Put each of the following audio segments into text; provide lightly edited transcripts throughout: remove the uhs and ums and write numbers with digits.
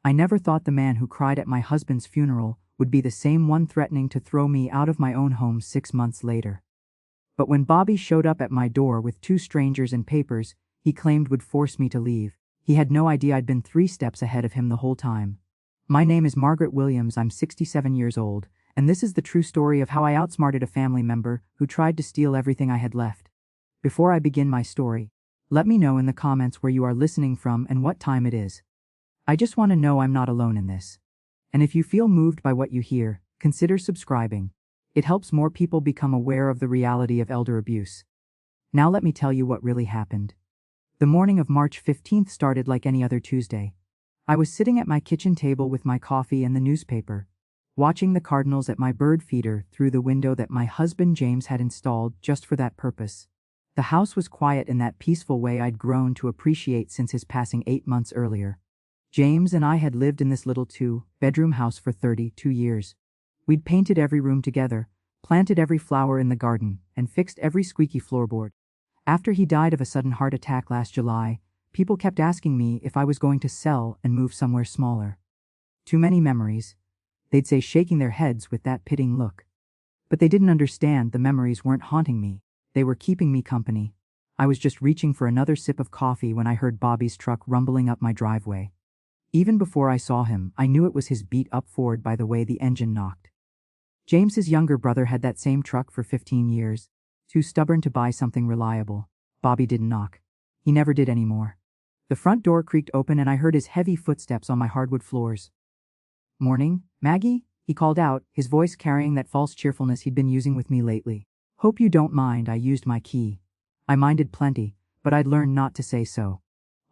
I never thought the man who cried at my husband's funeral would be the same one threatening to throw me out of my own home 6 months later. But when Bobby showed up at my door with 2 strangers and papers he claimed would force me to leave, he had no idea I'd been 3 steps ahead of him the whole time. My name is Margaret Williams, I'm 67 years old, and this is the true story of how I outsmarted a family member who tried to steal everything I had left. Before I begin my story, let me know in the comments where you are listening from and what time it is. I just want to know I'm not alone in this. And if you feel moved by what you hear, consider subscribing. It helps more people become aware of the reality of elder abuse. Now let me tell you what really happened. The morning of March 15th started like any other Tuesday. I was sitting at my kitchen table with my coffee and the newspaper, watching the cardinals at my bird feeder through the window that my husband James had installed just for that purpose. The house was quiet in that peaceful way I'd grown to appreciate since his passing 8 months earlier. James and I had lived in this little 2-bedroom house for 32 years. We'd painted every room together, planted every flower in the garden, and fixed every squeaky floorboard. After he died of a sudden heart attack last July, people kept asking me if I was going to sell and move somewhere smaller. Too many memories, they'd say, shaking their heads with that pitying look. But they didn't understand the memories weren't haunting me, they were keeping me company. I was just reaching for another sip of coffee when I heard Bobby's truck rumbling up my driveway. Even before I saw him, I knew it was his beat-up Ford by the way the engine knocked. James's younger brother had that same truck for 15 years, too stubborn to buy something reliable. Bobby didn't knock. He never did anymore. The front door creaked open and I heard his heavy footsteps on my hardwood floors. "Morning, Maggie?" he called out, his voice carrying that false cheerfulness he'd been using with me lately. "Hope you don't mind I used my key." I minded plenty, but I'd learned not to say so.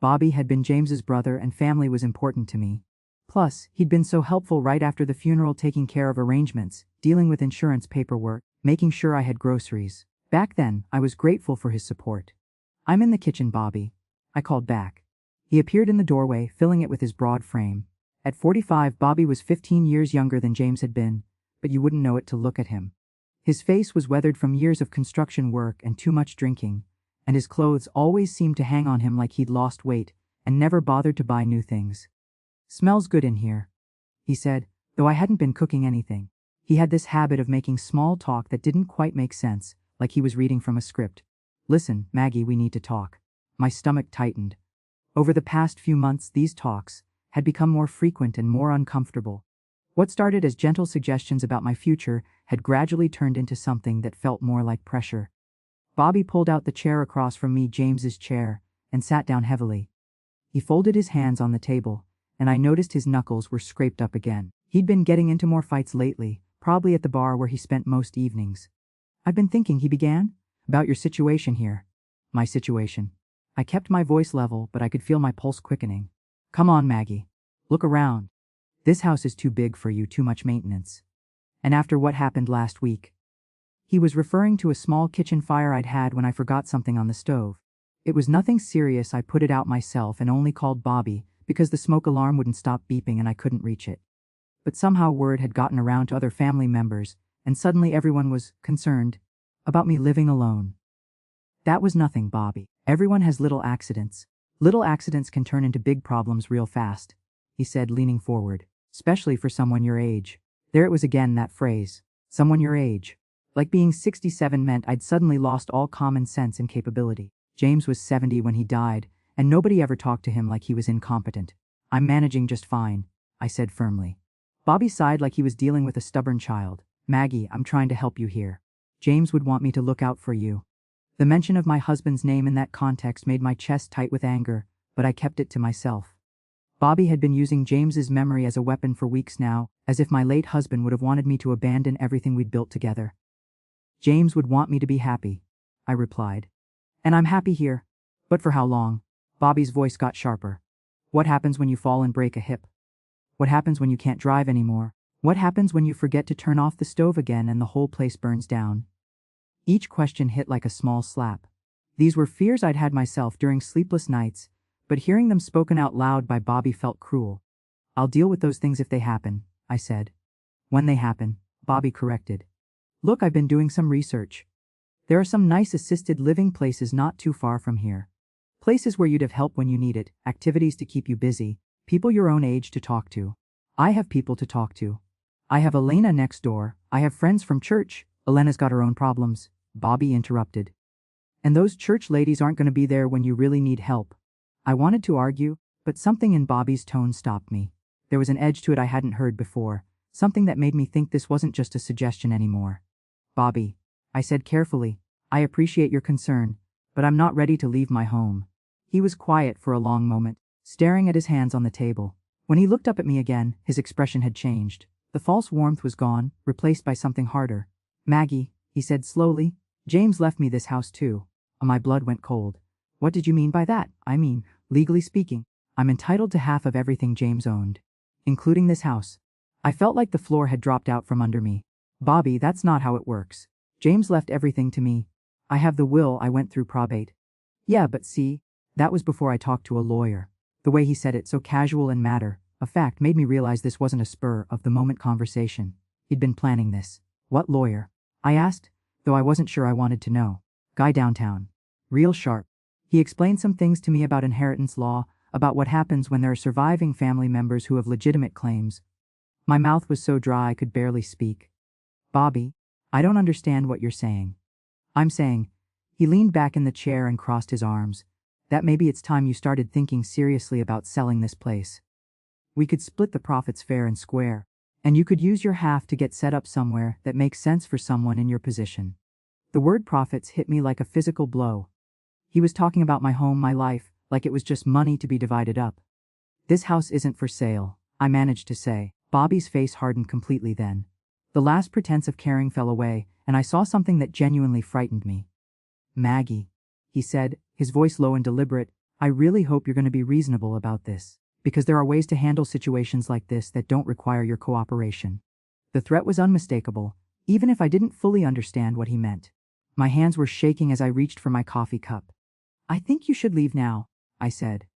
Bobby had been James's brother and family was important to me. Plus, he'd been so helpful right after the funeral, taking care of arrangements, dealing with insurance paperwork, making sure I had groceries. Back then, I was grateful for his support. "I'm in the kitchen, Bobby," I called back. He appeared in the doorway, filling it with his broad frame. At 45, Bobby was 15 years younger than James had been, but you wouldn't know it to look at him. His face was weathered from years of construction work and too much drinking, and his clothes always seemed to hang on him like he'd lost weight and never bothered to buy new things. "Smells good in here," he said, though I hadn't been cooking anything. He had this habit of making small talk that didn't quite make sense, like he was reading from a script. "Listen, Maggie, we need to talk." My stomach tightened. Over the past few months, these talks had become more frequent and more uncomfortable. What started as gentle suggestions about my future had gradually turned into something that felt more like pressure. Bobby pulled out the chair across from me, James's chair, and sat down heavily. He folded his hands on the table, and I noticed his knuckles were scraped up again. He'd been getting into more fights lately, probably at the bar where he spent most evenings. "I've been thinking," he began, "about your situation here." "My situation?" I kept my voice level, but I could feel my pulse quickening. "Come on, Maggie. Look around. This house is too big for you, too much maintenance. And after what happened last week." He was referring to a small kitchen fire I'd had when I forgot something on the stove. It was nothing serious, I put it out myself and only called Bobby because the smoke alarm wouldn't stop beeping and I couldn't reach it. But somehow word had gotten around to other family members, and suddenly everyone was concerned about me living alone. "That was nothing, Bobby. Everyone has little accidents. Little accidents can turn into big problems real fast," he said, leaning forward. "Especially for someone your age." There it was again, that phrase. Someone your age. Like being 67 meant I'd suddenly lost all common sense and capability. James was 70 when he died, and nobody ever talked to him like he was incompetent. "I'm managing just fine," I said firmly. Bobby sighed like he was dealing with a stubborn child. "Maggie, I'm trying to help you here. James would want me to look out for you." The mention of my husband's name in that context made my chest tight with anger, but I kept it to myself. Bobby had been using James's memory as a weapon for weeks now, as if my late husband would have wanted me to abandon everything we'd built together. "James would want me to be happy," I replied. "And I'm happy here. But for how long?" Bobby's voice got sharper. "What happens when you fall and break a hip? What happens when you can't drive anymore? What happens when you forget to turn off the stove again and the whole place burns down?" Each question hit like a small slap. These were fears I'd had myself during sleepless nights, but hearing them spoken out loud by Bobby felt cruel. "I'll deal with those things if they happen," I said. "When they happen," Bobby corrected. "Look, I've been doing some research. There are some nice assisted living places not too far from here. Places where you'd have help when you need it, activities to keep you busy, People your own age to talk to. I have people to talk to. I have Elena next door. I have friends from church. Elena's got her own problems. Bobby interrupted. And those church ladies aren't going to be there when you really need help. I wanted to argue, but something in Bobby's tone stopped me. There was an edge to it I hadn't heard before, something that made me think this wasn't just a suggestion anymore. Bobby, I said carefully, I appreciate your concern, but I'm not ready to leave my home. He was quiet for a long moment, staring at his hands on the table. When he looked up at me again, his expression had changed. The false warmth was gone, replaced by something harder. Maggie, he said slowly, James left me this house too. My blood went cold. What did you mean by that? I mean, legally speaking, I'm entitled to half of everything James owned, including this house. I felt like the floor had dropped out from under me. Bobby, that's not how it works. James left everything to me. I have the will. I went through probate. Yeah, but see, that was before I talked to a lawyer. The way he said it, so casual and matter of fact, made me realize this wasn't a spur-of-the-moment conversation. He'd been planning this. What lawyer? I asked, though I wasn't sure I wanted to know. Guy downtown. Real sharp. He explained some things to me about inheritance law, about what happens when there are surviving family members who have legitimate claims. My mouth was so dry I could barely speak. Bobby, I don't understand what you're saying. I'm saying, he leaned back in the chair and crossed his arms, that maybe it's time you started thinking seriously about selling this place. We could split the profits fair and square, and you could use your half to get set up somewhere that makes sense for someone in your position. The word profits hit me like a physical blow. He was talking about my home, my life, like it was just money to be divided up. This house isn't for sale, I managed to say. Bobby's face hardened completely then. The last pretense of caring fell away, and I saw something that genuinely frightened me. Maggie, he said, his voice low and deliberate, I really hope you're going to be reasonable about this, because there are ways to handle situations like this that don't require your cooperation. The threat was unmistakable, even if I didn't fully understand what he meant. My hands were shaking as I reached for my coffee cup. I think you should leave now, I said.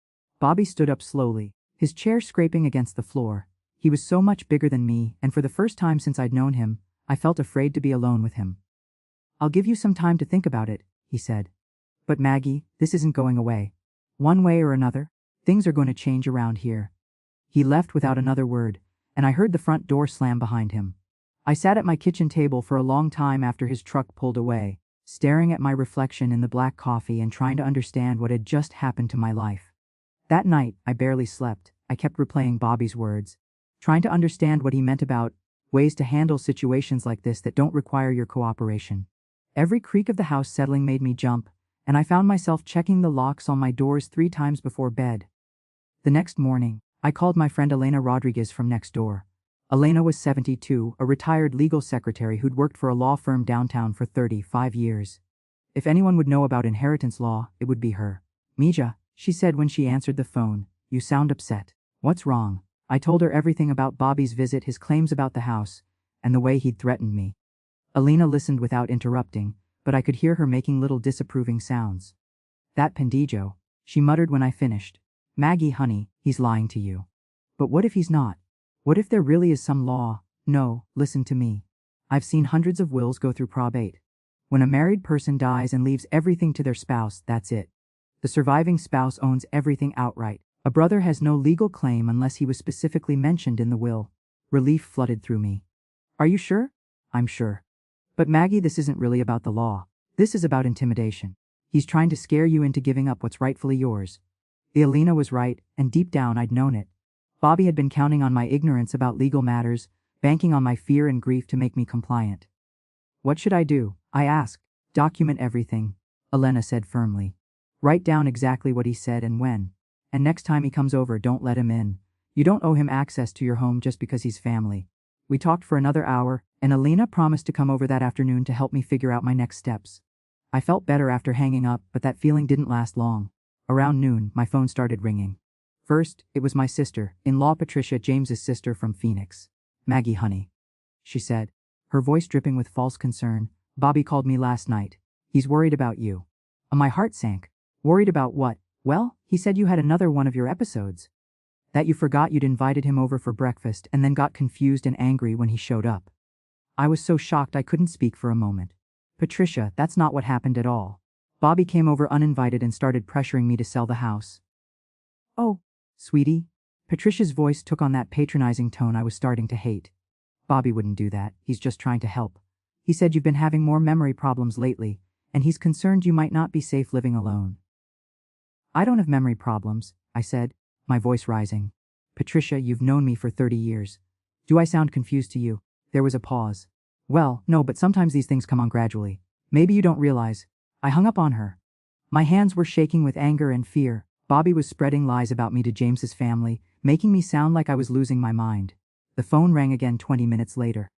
Bobby stood up slowly, his chair scraping against the floor. He was so much bigger than me, and for the first time since I'd known him, I felt afraid to be alone with him. I'll give you some time to think about it, he said. But Maggie, this isn't going away. One way or another, things are going to change around here. He left without another word, and I heard the front door slam behind him. I sat at my kitchen table for a long time after his truck pulled away, staring at my reflection in the black coffee and trying to understand what had just happened to my life. That night, I barely slept. I kept replaying Bobby's words, trying to understand what he meant about ways to handle situations like this that don't require your cooperation. Every creak of the house settling made me jump, and I found myself checking the locks on my doors 3 times before bed. The next morning, I called my friend Elena Rodriguez from next door. Elena was 72, a retired legal secretary who'd worked for a law firm downtown for 35 years. If anyone would know about inheritance law, it would be her. Mija, she said when she answered the phone, you sound upset. What's wrong? I told her everything about Bobby's visit, his claims about the house, and the way he'd threatened me. Elena listened without interrupting, but I could hear her making little disapproving sounds. That Pendijo, she muttered when I finished. Maggie, honey, he's lying to you. But what if he's not? What if there really is some law? No, listen to me. I've seen hundreds of wills go through probate. When a married person dies and leaves everything to their spouse, that's it. The surviving spouse owns everything outright. A brother has no legal claim unless he was specifically mentioned in the will. Relief flooded through me. Are you sure? I'm sure. But Maggie, this isn't really about the law. This is about intimidation. He's trying to scare you into giving up what's rightfully yours. Elena was right, and deep down I'd known it. Bobby had been counting on my ignorance about legal matters, banking on my fear and grief to make me compliant. What should I do? I asked. Document everything, Elena said firmly. Write down exactly what he said and when. And next time he comes over, don't let him in. You don't owe him access to your home just because he's family. We talked for another hour, and Elena promised to come over that afternoon to help me figure out my next steps. I felt better after hanging up, but that feeling didn't last long. Around noon, my phone started ringing. First, it was my sister-in-law Patricia, James's sister from Phoenix. Maggie, honey, she said, her voice dripping with false concern. Bobby called me last night. He's worried about you. My heart sank. Worried about what? Well, he said you had another one of your episodes. That you forgot you'd invited him over for breakfast and then got confused and angry when he showed up. I was so shocked I couldn't speak for a moment. Patricia, that's not what happened at all. Bobby came over uninvited and started pressuring me to sell the house. Oh, sweetie, Patricia's voice took on that patronizing tone I was starting to hate. Bobby wouldn't do that, he's just trying to help. He said you've been having more memory problems lately, and he's concerned you might not be safe living alone. I don't have memory problems, I said, my voice rising. Patricia, you've known me for 30 years. Do I sound confused to you? There was a pause. Well, no, but sometimes these things come on gradually. Maybe you don't realize. I hung up on her. My hands were shaking with anger and fear. Bobby was spreading lies about me to James's family, making me sound like I was losing my mind. The phone rang again 20 minutes later.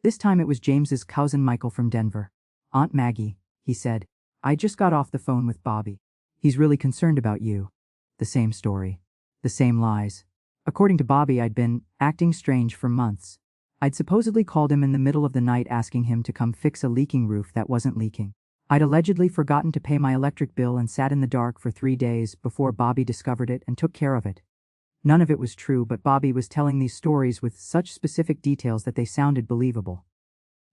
This time it was James's cousin Michael from Denver. Aunt Maggie, he said. I just got off the phone with Bobby. He's really concerned about you. The same story. The same lies. According to Bobby, I'd been acting strange for months. I'd supposedly called him in the middle of the night asking him to come fix a leaking roof that wasn't leaking. I'd allegedly forgotten to pay my electric bill and sat in the dark for 3 days before Bobby discovered it and took care of it. None of it was true, but Bobby was telling these stories with such specific details that they sounded believable.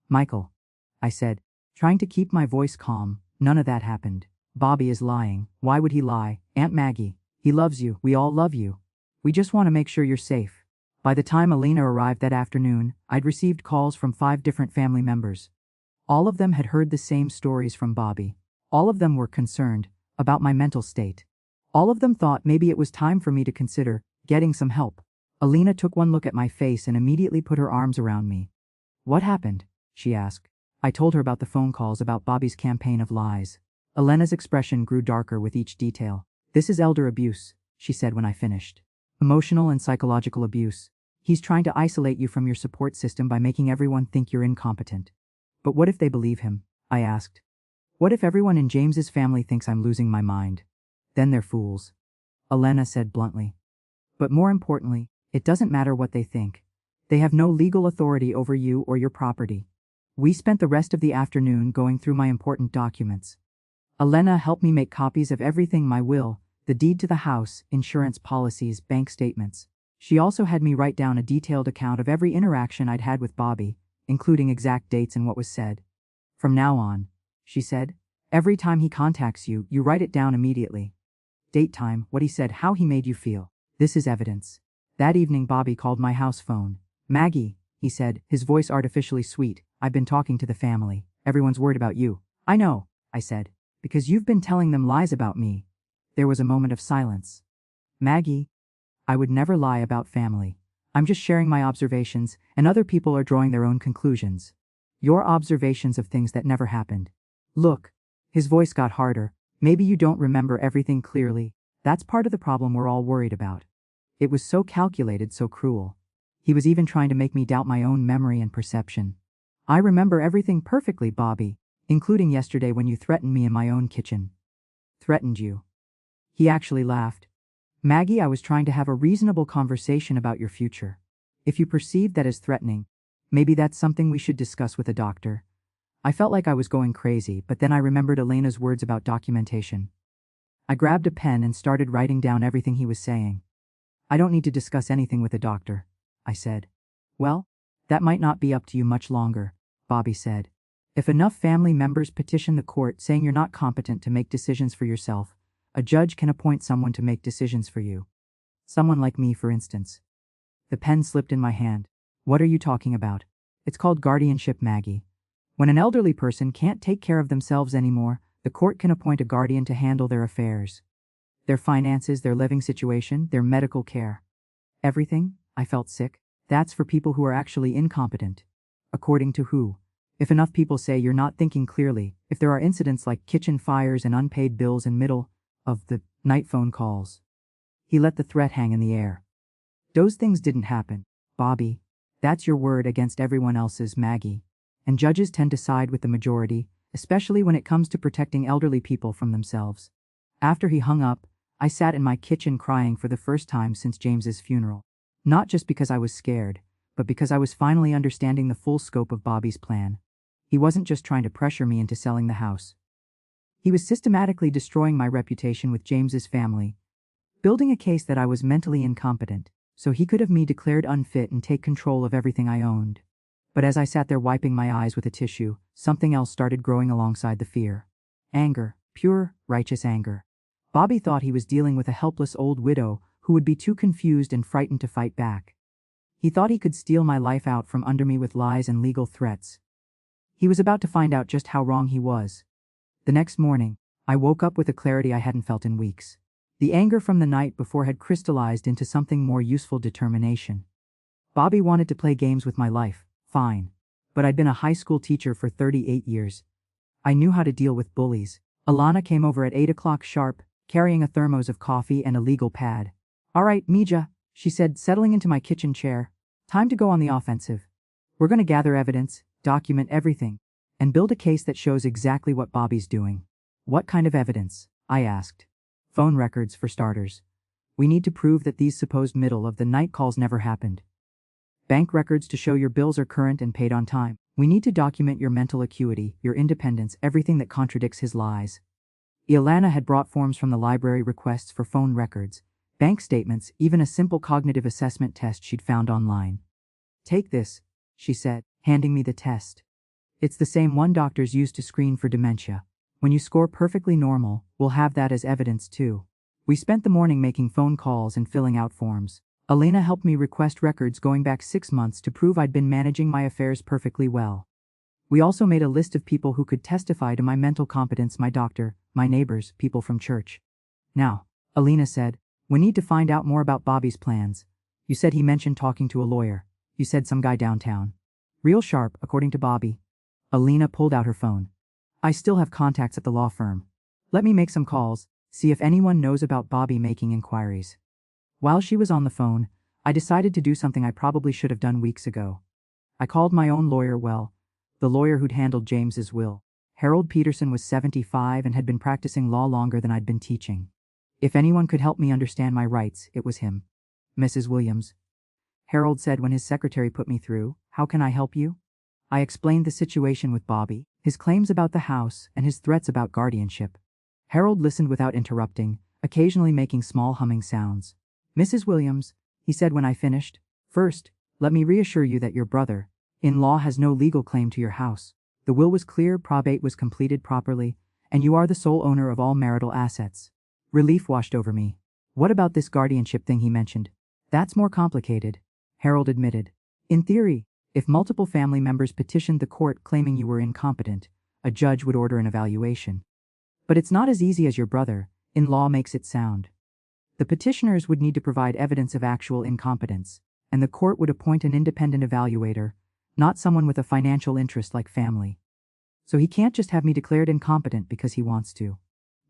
Michael, I said, trying to keep my voice calm, none of that happened. Bobby is lying. Why would he lie? Aunt Maggie, he loves you. We all love you. We just want to make sure you're safe. By the time Alina arrived that afternoon, I'd received calls from 5 different family members. All of them had heard the same stories from Bobby. All of them were concerned about my mental state. All of them thought maybe it was time for me to consider getting some help. Alina took one look at my face and immediately put her arms around me. What happened? She asked. I told her about the phone calls, about Bobby's campaign of lies. Elena's expression grew darker with each detail. This is elder abuse, she said when I finished. Emotional and psychological abuse. He's trying to isolate you from your support system by making everyone think you're incompetent. But what if they believe him? I asked. What if everyone in James's family thinks I'm losing my mind? Then they're fools. Elena said bluntly. But more importantly, it doesn't matter what they think. They have no legal authority over you or your property. We spent the rest of the afternoon going through my important documents. Elena helped me make copies of everything: my will, the deed to the house, insurance policies, bank statements. She also had me write down a detailed account of every interaction I'd had with Bobby, including exact dates and what was said. From now on, she said, every time he contacts you, you write it down immediately. Date, time, what he said, how he made you feel. This is evidence. That evening Bobby called my house phone. Maggie, he said, his voice artificially sweet, I've been talking to the family. Everyone's worried about you. I know, I said, because you've been telling them lies about me. There was a moment of silence. Maggie, I would never lie about family. I'm just sharing my observations, and other people are drawing their own conclusions. Your observations of things that never happened. Look, his voice got harder. Maybe you don't remember everything clearly. That's part of the problem we're all worried about. It was so calculated, so cruel. He was even trying to make me doubt my own memory and perception. I remember everything perfectly, Bobby, including yesterday when you threatened me in my own kitchen. Threatened you. He actually laughed. Maggie, I was trying to have a reasonable conversation about your future. If you perceived that as threatening, maybe that's something we should discuss with a doctor. I felt like I was going crazy, but then I remembered Elena's words about documentation. I grabbed a pen and started writing down everything he was saying. I don't need to discuss anything with a doctor, I said. Well, that might not be up to you much longer, Bobby said. If enough family members petition the court saying you're not competent to make decisions for yourself, a judge can appoint someone to make decisions for you. Someone like me, for instance. The pen slipped in my hand. What are you talking about? It's called guardianship, Maggie. When an elderly person can't take care of themselves anymore, the court can appoint a guardian to handle their affairs. Their finances, their living situation, their medical care. Everything. I felt sick. That's for people who are actually incompetent. According to who? If enough people say you're not thinking clearly, if there are incidents like kitchen fires and unpaid bills in middle of the night phone calls. He let the threat hang in the air. Those things didn't happen, Bobby. That's your word against everyone else's, Maggie. And judges tend to side with the majority, especially when it comes to protecting elderly people from themselves. After he hung up, I sat in my kitchen crying for the first time since James's funeral. Not just because I was scared, but because I was finally understanding the full scope of Bobby's plan. He wasn't just trying to pressure me into selling the house. He was systematically destroying my reputation with James's family, building a case that I was mentally incompetent, so he could have me declared unfit and take control of everything I owned. But as I sat there wiping my eyes with a tissue, something else started growing alongside the fear. Anger, pure, righteous anger. Bobby thought he was dealing with a helpless old widow who would be too confused and frightened to fight back. He thought he could steal my life out from under me with lies and legal threats. He was about to find out just how wrong he was. The next morning, I woke up with a clarity I hadn't felt in weeks. The anger from the night before had crystallized into something more useful: determination. Bobby wanted to play games with my life, fine. But I'd been a high school teacher for 38 years. I knew how to deal with bullies. Alana came over at 8 o'clock sharp, carrying a thermos of coffee and a legal pad. "All right, Mija," she said, settling into my kitchen chair. "Time to go on the offensive. We're going to gather evidence, document everything, and build a case that shows exactly what Bobby's doing." "What kind of evidence?" I asked. "Phone records, for starters. We need to prove that these supposed middle-of-the-night calls never happened. Bank records to show your bills are current and paid on time. We need to document your mental acuity, your independence, everything that contradicts his lies." Ilana had brought forms from the library, requests for phone records, bank statements, even a simple cognitive assessment test she'd found online. "Take this," she said, handing me the test. "It's the same one doctors use to screen for dementia. When you score perfectly normal, we'll have that as evidence too." We spent the morning making phone calls and filling out forms. Elena helped me request records going back 6 months to prove I'd been managing my affairs perfectly well. We also made a list of people who could testify to my mental competence: my doctor, my neighbors, people from church. "Now," Elena said, "we need to find out more about Bobby's plans. You said he mentioned talking to a lawyer. You said some guy downtown. Real sharp, according to Bobby." Elena pulled out her phone. "I still have contacts at the law firm. Let me make some calls, see if anyone knows about Bobby making inquiries." While she was on the phone, I decided to do something I probably should have done weeks ago. I called my own lawyer, the lawyer who'd handled James's will. Harold Peterson was 75 and had been practicing law longer than I'd been teaching. If anyone could help me understand my rights, it was him. "Mrs. Williams," Harold said when his secretary put me through, "how can I help you?" I explained the situation with Bobby, his claims about the house, and his threats about guardianship. Harold listened without interrupting, occasionally making small humming sounds. "Mrs. Williams," he said when I finished, "first, let me reassure you that your brother-in-law has no legal claim to your house. The will was clear, probate was completed properly, and you are the sole owner of all marital assets." Relief washed over me. "What about this guardianship thing he mentioned?" "That's more complicated," Harold admitted. "In theory, if multiple family members petitioned the court claiming you were incompetent, a judge would order an evaluation. But it's not as easy as your brother-in-law makes it sound. The petitioners would need to provide evidence of actual incompetence, and the court would appoint an independent evaluator, not someone with a financial interest like family. So he can't just have me declared incompetent because he wants to.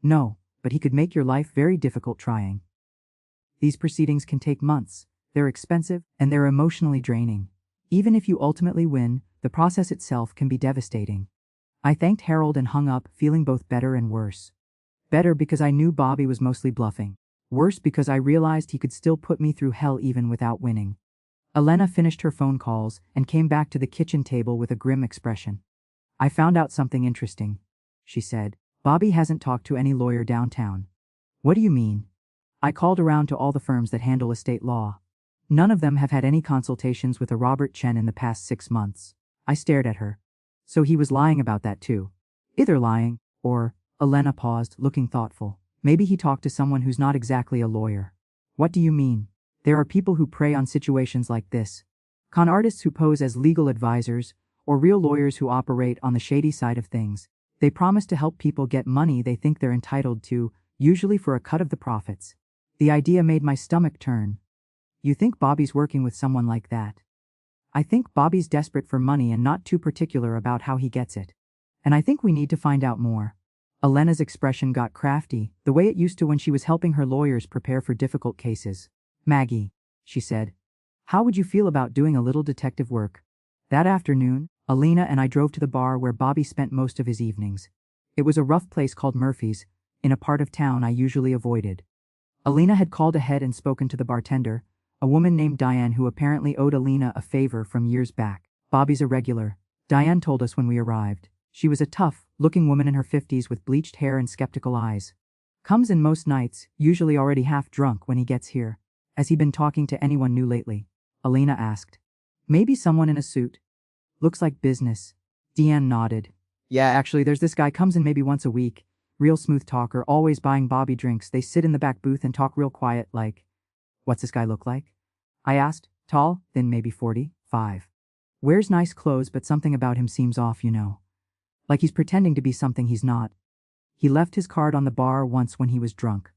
No, but he could make your life very difficult trying. These proceedings can take months, they're expensive, and they're emotionally draining. Even if you ultimately win, the process itself can be devastating." I thanked Harold and hung up, feeling both better and worse. Better because I knew Bobby was mostly bluffing. Worse because I realized he could still put me through hell even without winning. Elena finished her phone calls and came back to the kitchen table with a grim expression. "I found out something interesting," she said. "Bobby hasn't talked to any lawyer downtown." "What do you mean?" "I called around to all the firms that handle estate law. None of them have had any consultations with a Robert Chen in the past 6 months. I stared at her. "So he was lying about that too." "Either lying, or," Elena paused, looking thoughtful, "maybe he talked to someone who's not exactly a lawyer." "What do you mean?" "There are people who prey on situations like this. Con artists who pose as legal advisors, or real lawyers who operate on the shady side of things. They promise to help people get money they think they're entitled to, usually for a cut of the profits." The idea made my stomach turn. "You think Bobby's working with someone like that?" "I think Bobby's desperate for money and not too particular about how he gets it. And I think we need to find out more." Elena's expression got crafty, the way it used to when she was helping her lawyers prepare for difficult cases. "Maggie," she said, "how would you feel about doing a little detective work?" That afternoon, Elena and I drove to the bar where Bobby spent most of his evenings. It was a rough place called Murphy's, in a part of town I usually avoided. Elena had called ahead and spoken to the bartender, a woman named Diane who apparently owed Elena a favor from years back. "Bobby's a regular," Diane told us when we arrived. She was a tough-looking woman in her 50s with bleached hair and skeptical eyes. "Comes in most nights, usually already half drunk when he gets here." "Has he been talking to anyone new lately?" Elena asked. "Maybe someone in a suit. Looks like business." Diane nodded. "Yeah, actually, there's this guy comes in maybe once a week. Real smooth talker, always buying Bobby drinks. They sit in the back booth and talk real quiet like." What's this guy look like? I asked. Tall, thin, maybe 45. Wears nice clothes, but something about him seems off, you know. Like he's pretending to be something he's not. He left his card on the bar once when he was drunk.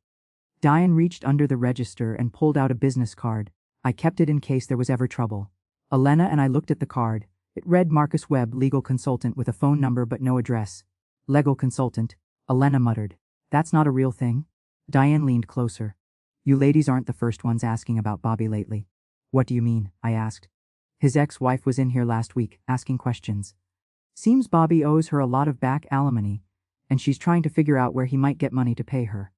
Diane reached under the register and pulled out a business card. I kept it in case there was ever trouble. Elena and I looked at the card. It read Marcus Webb, legal consultant, with a phone number but no address. Legal consultant, Elena muttered. That's not a real thing? Diane leaned closer. You ladies aren't the first ones asking about Bobby lately. What do you mean? I asked. His ex-wife was in here last week, asking questions. Seems Bobby owes her a lot of back alimony, and she's trying to figure out where he might get money to pay her.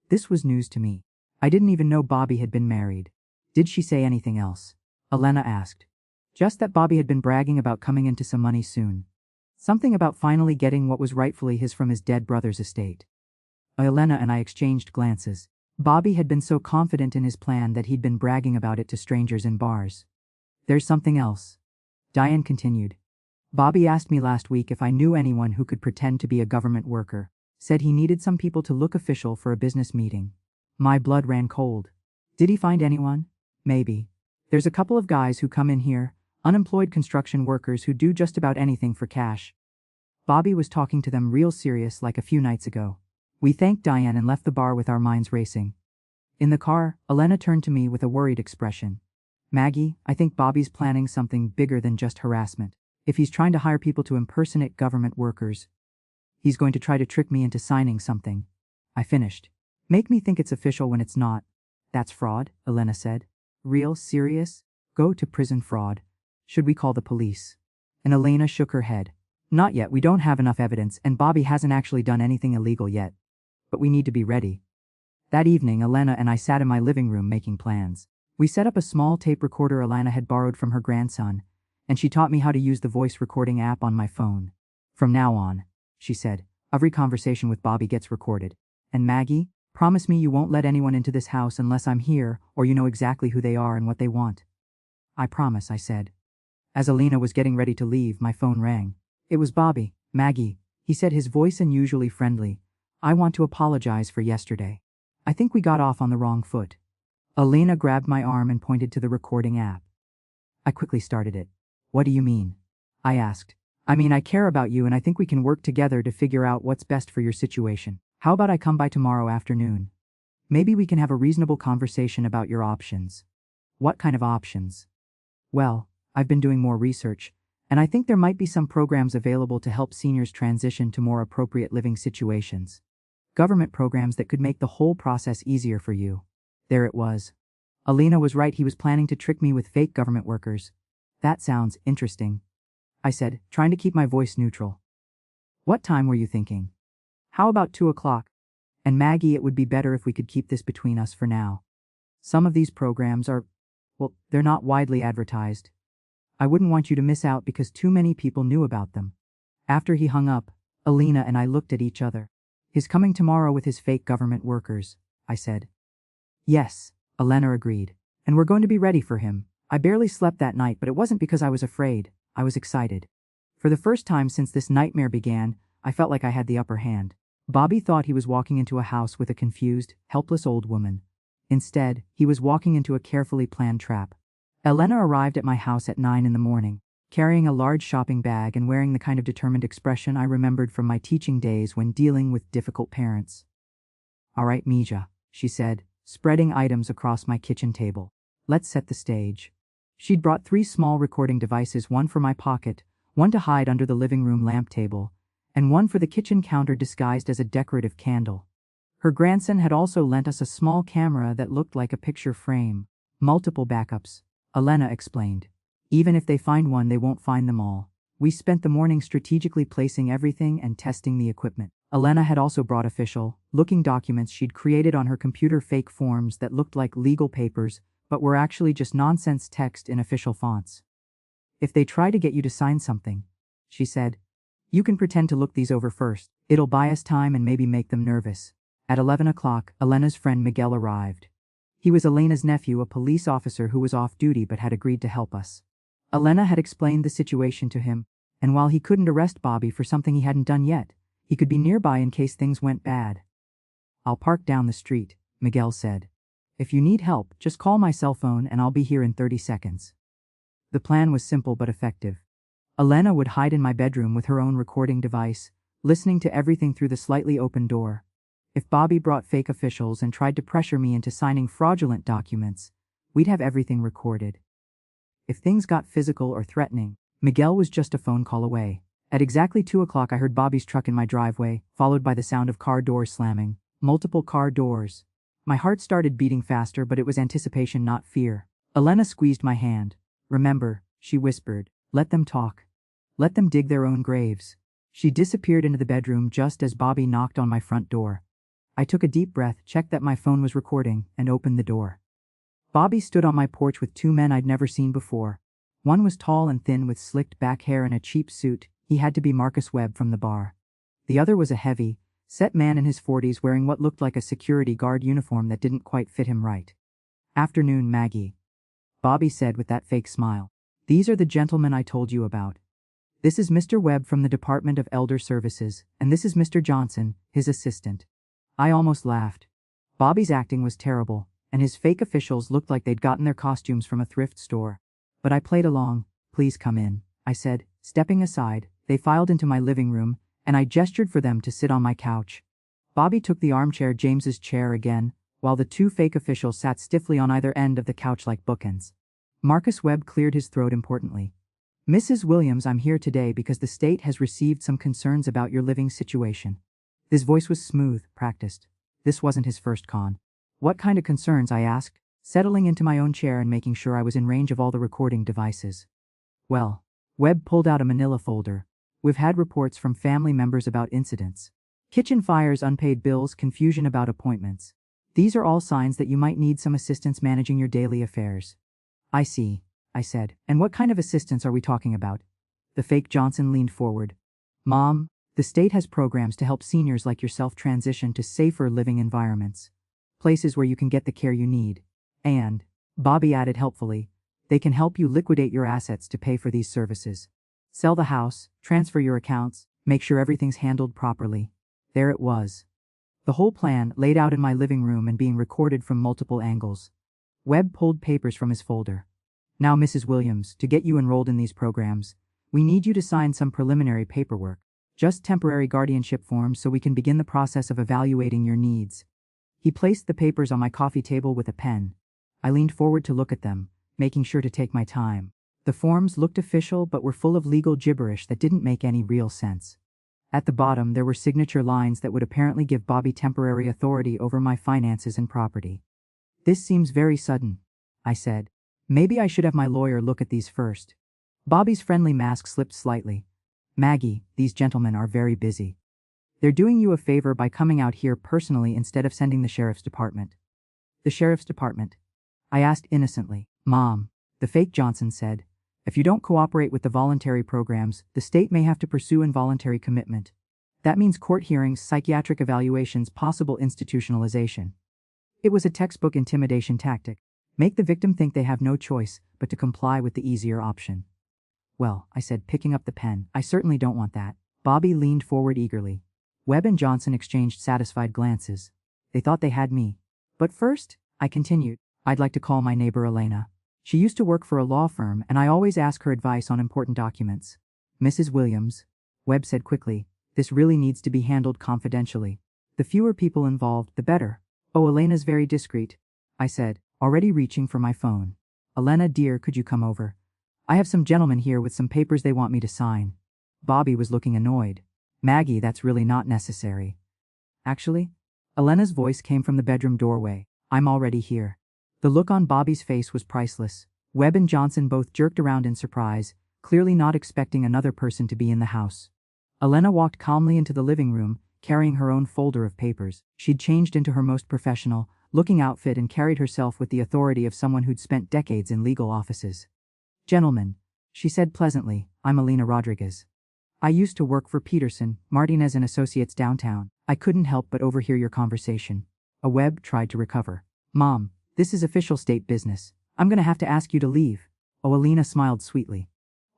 This was news to me. I didn't even know Bobby had been married. Did she say anything else? Elena asked. Just that Bobby had been bragging about coming into some money soon. Something about finally getting what was rightfully his from his dead brother's estate. Elena and I exchanged glances. Bobby had been so confident in his plan that he'd been bragging about it to strangers in bars. There's something else. Diane continued. Bobby asked me last week if I knew anyone who could pretend to be a government worker. Said he needed some people to look official for a business meeting. My blood ran cold. Did he find anyone? Maybe. There's a couple of guys who come in here, unemployed construction workers who do just about anything for cash. Bobby was talking to them real serious like a few nights ago. We thanked Diane and left the bar with our minds racing. In the car, Elena turned to me with a worried expression. Maggie, I think Bobby's planning something bigger than just harassment. If he's trying to hire people to impersonate government workers, he's going to try to trick me into signing something. I finished. Make me think it's official when it's not. That's fraud, Elena said. Real serious? Go to prison fraud. Should we call the police? And Elena shook her head. Not yet, we don't have enough evidence, and Bobby hasn't actually done anything illegal yet. But we need to be ready. That evening, Elena and I sat in my living room making plans. We set up a small tape recorder Elena had borrowed from her grandson, and she taught me how to use the voice recording app on my phone. From now on, she said, every conversation with Bobby gets recorded. And Maggie, promise me you won't let anyone into this house unless I'm here or you know exactly who they are and what they want. I promise, I said. As Elena was getting ready to leave, my phone rang. It was Bobby. Maggie, he said, his voice unusually friendly. I want to apologize for yesterday. I think we got off on the wrong foot. Elena grabbed my arm and pointed to the recording app. I quickly started it. What do you mean? I asked. I mean, I care about you and I think we can work together to figure out what's best for your situation. How about I come by tomorrow afternoon? Maybe we can have a reasonable conversation about your options. What kind of options? Well, I've been doing more research, and I think there might be some programs available to help seniors transition to more appropriate living situations. Government programs that could make the whole process easier for you. There it was. Elena was right, he was planning to trick me with fake government workers. That sounds interesting, I said, trying to keep my voice neutral. What time were you thinking? How about 2 o'clock? And Maggie, it would be better if we could keep this between us for now. Some of these programs are, well, they're not widely advertised. I wouldn't want you to miss out because too many people knew about them. After he hung up, Elena and I looked at each other. He's coming tomorrow with his fake government workers, I said. Yes, Elena agreed. And we're going to be ready for him. I barely slept that night, but it wasn't because I was afraid. I was excited. For the first time since this nightmare began, I felt like I had the upper hand. Bobby thought he was walking into a house with a confused, helpless old woman. Instead, he was walking into a carefully planned trap. Elena arrived at my house at 9 in the morning, carrying a large shopping bag and wearing the kind of determined expression I remembered from my teaching days when dealing with difficult parents. All right, Mija, she said, spreading items across my kitchen table. Let's set the stage. She'd brought 3 small recording devices, one for my pocket, one to hide under the living room lamp table, and one for the kitchen counter disguised as a decorative candle. Her grandson had also lent us a small camera that looked like a picture frame. Multiple backups, Elena explained. Even if they find one, they won't find them all. We spent the morning strategically placing everything and testing the equipment. Elena had also brought official-looking documents she'd created on her computer, fake forms that looked like legal papers, but were actually just nonsense text in official fonts. If they try to get you to sign something, she said, you can pretend to look these over first. It'll buy us time and maybe make them nervous. At 11 o'clock, Elena's friend Miguel arrived. He was Elena's nephew, a police officer who was off duty but had agreed to help us. Elena had explained the situation to him, and while he couldn't arrest Bobby for something he hadn't done yet, he could be nearby in case things went bad. I'll park down the street, Miguel said. If you need help, just call my cell phone and I'll be here in 30 seconds. The plan was simple but effective. Elena would hide in my bedroom with her own recording device, listening to everything through the slightly open door. If Bobby brought fake officials and tried to pressure me into signing fraudulent documents, we'd have everything recorded. If things got physical or threatening, Miguel was just a phone call away. At exactly 2 o'clock I heard Bobby's truck in my driveway, followed by the sound of car doors slamming. Multiple car doors. My heart started beating faster, but it was anticipation, not fear. Elena squeezed my hand. "Remember," she whispered, "let them talk. Let them dig their own graves." She disappeared into the bedroom just as Bobby knocked on my front door. I took a deep breath, checked that my phone was recording, and opened the door. Bobby stood on my porch with two men I'd never seen before. One was tall and thin with slicked back hair and a cheap suit. He had to be Marcus Webb from the bar. The other was a heavy, set man in his 40s wearing what looked like a security guard uniform that didn't quite fit him right. "Afternoon, Maggie," Bobby said with that fake smile. "These are the gentlemen I told you about. This is Mr. Webb from the Department of Elder Services, and this is Mr. Johnson, his assistant." I almost laughed. Bobby's acting was terrible, and his fake officials looked like they'd gotten their costumes from a thrift store. But I played along. "Please come in," I said, stepping aside. They filed into my living room, and I gestured for them to sit on my couch. Bobby took the armchair, James's chair again, while the two fake officials sat stiffly on either end of the couch like bookends. Marcus Webb cleared his throat importantly. "Mrs. Williams, I'm here today because the state has received some concerns about your living situation." His voice was smooth, practiced. This wasn't his first con. "What kind of concerns?" I asked, settling into my own chair and making sure I was in range of all the recording devices. "Well," Webb pulled out a manila folder. "We've had reports from family members about incidents. Kitchen fires, unpaid bills, confusion about appointments. These are all signs that you might need some assistance managing your daily affairs." "I see," I said. "And what kind of assistance are we talking about?" The fake Johnson leaned forward. "Mom, the state has programs to help seniors like yourself transition to safer living environments. Places where you can get the care you need. And," Bobby added helpfully, "they can help you liquidate your assets to pay for these services. Sell the house, transfer your accounts, make sure everything's handled properly." There it was. The whole plan, laid out in my living room and being recorded from multiple angles. Webb pulled papers from his folder. "Now, Mrs. Williams, to get you enrolled in these programs, we need you to sign some preliminary paperwork. Just temporary guardianship forms so we can begin the process of evaluating your needs." He placed the papers on my coffee table with a pen. I leaned forward to look at them, making sure to take my time. The forms looked official but were full of legal gibberish that didn't make any real sense. At the bottom there were signature lines that would apparently give Bobby temporary authority over my finances and property. "This seems very sudden," I said. "Maybe I should have my lawyer look at these first." Bobby's friendly mask slipped slightly. "Maggie, these gentlemen are very busy. They're doing you a favor by coming out here personally instead of sending the sheriff's department." "The sheriff's department?" I asked innocently. "Mom," the fake Johnson said, "if you don't cooperate with the voluntary programs, the state may have to pursue involuntary commitment. That means court hearings, psychiatric evaluations, possible institutionalization." It was a textbook intimidation tactic. Make the victim think they have no choice but to comply with the easier option. "Well," I said, picking up the pen, "I certainly don't want that." Bobby leaned forward eagerly. Webb and Johnson exchanged satisfied glances. They thought they had me. "But first," I continued, "I'd like to call my neighbor Elena. She used to work for a law firm and I always ask her advice on important documents." "Mrs. Williams," Webb said quickly, "this really needs to be handled confidentially. The fewer people involved, the better." "Oh, Elena's very discreet," I said, already reaching for my phone. "Elena, dear, could you come over? I have some gentlemen here with some papers they want me to sign." Bobby was looking annoyed. "Maggie, that's really not necessary." "Actually?" Elena's voice came from the bedroom doorway. "I'm already here." The look on Bobby's face was priceless. Webb and Johnson both jerked around in surprise, clearly not expecting another person to be in the house. Elena walked calmly into the living room, carrying her own folder of papers. She'd changed into her most professional-looking outfit and carried herself with the authority of someone who'd spent decades in legal offices. "Gentlemen," she said pleasantly, "I'm Elena Rodriguez. I used to work for Peterson, Martinez and Associates downtown. I couldn't help but overhear your conversation." Webb tried to recover. "Mom, this is official state business. I'm gonna have to ask you to leave." "Oh," Elena smiled sweetly.